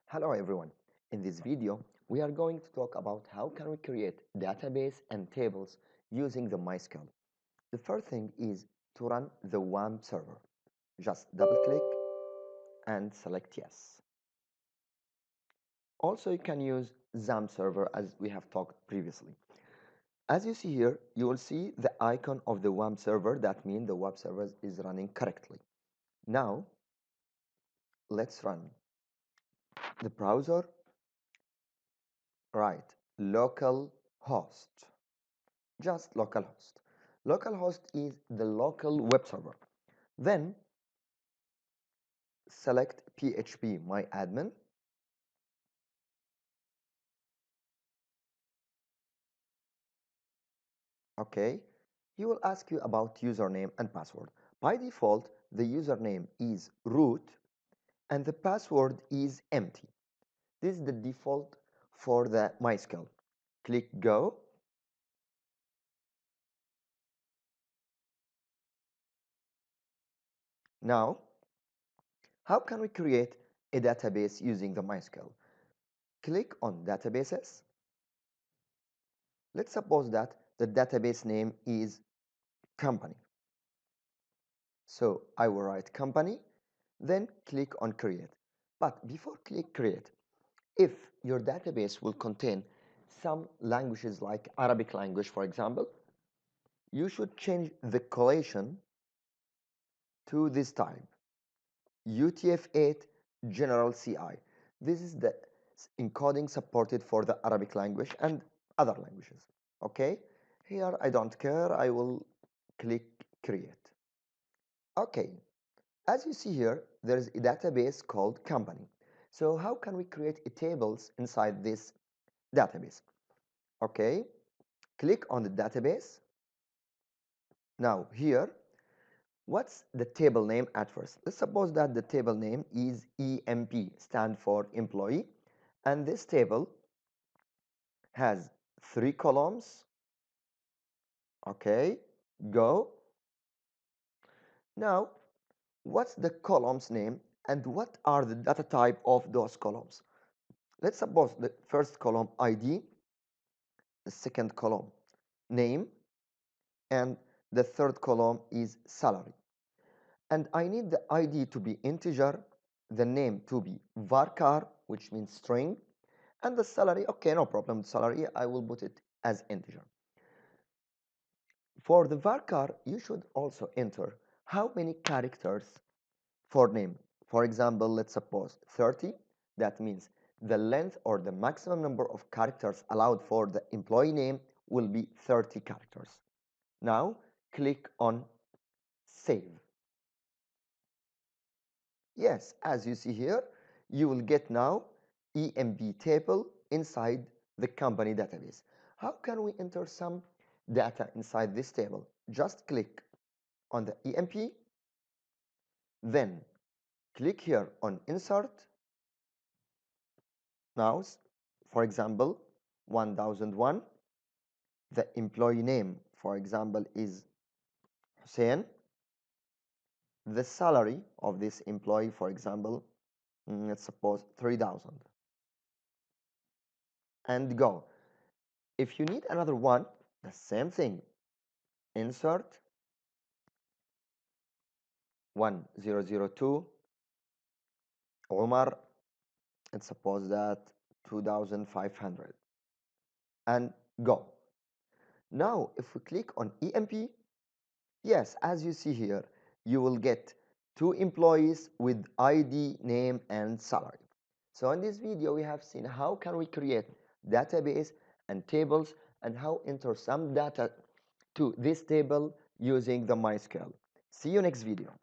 Hello everyone. In this video, we are going to talk about how can we create database and tables using the MySQL. The first thing is to run the WAMP server. Just double click and select yes. Also, you can use XAMPP server as we have talked previously. As you see here, you will see the icon of the WAMP server. That means the web server is running correctly. Now, let's run the browser. Right, local host. Just localhost. Localhost is the local web server. Then select PHP myadmin. Okay. He will ask you about username and password. By default, the username is root and the password is empty. This is the default for the MySQL. Click go. Now, how can we create a database using the MySQL? Click on databases. Let's suppose that the database name is company. So I will write company, then click on create. But before click create, if your database will contain some languages like Arabic language, for example, you should change the collation to this type, UTF-8 General CI. This is the encoding supported for the Arabic language and other languages. Okay, here I don't care, I will click create. Okay, as you see here, there's a database called company. So how can we create tables inside this database? Okay, click on the database. Now here, what's the table name at first? Let's suppose that the table name is EMP, stand for employee, and this table has 3 columns. Okay, go. Now, what's the column's name and what are the data type of those columns? Let's suppose the first column ID, the second column name, and the third column is salary. And I need the ID to be integer, the name to be varchar, which means string, and the salary, okay, no problem, salary, I will put it as integer. For the varchar, you should also enter how many characters for name. For example, let's suppose 30. That means the length or the maximum number of characters allowed for the employee name will be 30 characters. Now, click on Save. Yes, as you see here, you will get now EMP table inside the company database. How can we enter some data inside this table? Just click on the EMP, then click here on Insert. Now, for example, 1001, the employee name, for example, is Hussein. The salary of this employee, for example, let's suppose 3000, and go. If you need another one, the same thing. Insert 1002, Omar, let's suppose that 2500, and go. Now, if we click on EMP, yes, as you see here, you will get 2 employees with ID, name, and salary. So in this video, we have seen how can we create database and tables and how enter some data to this table using the MySQL. See you next video.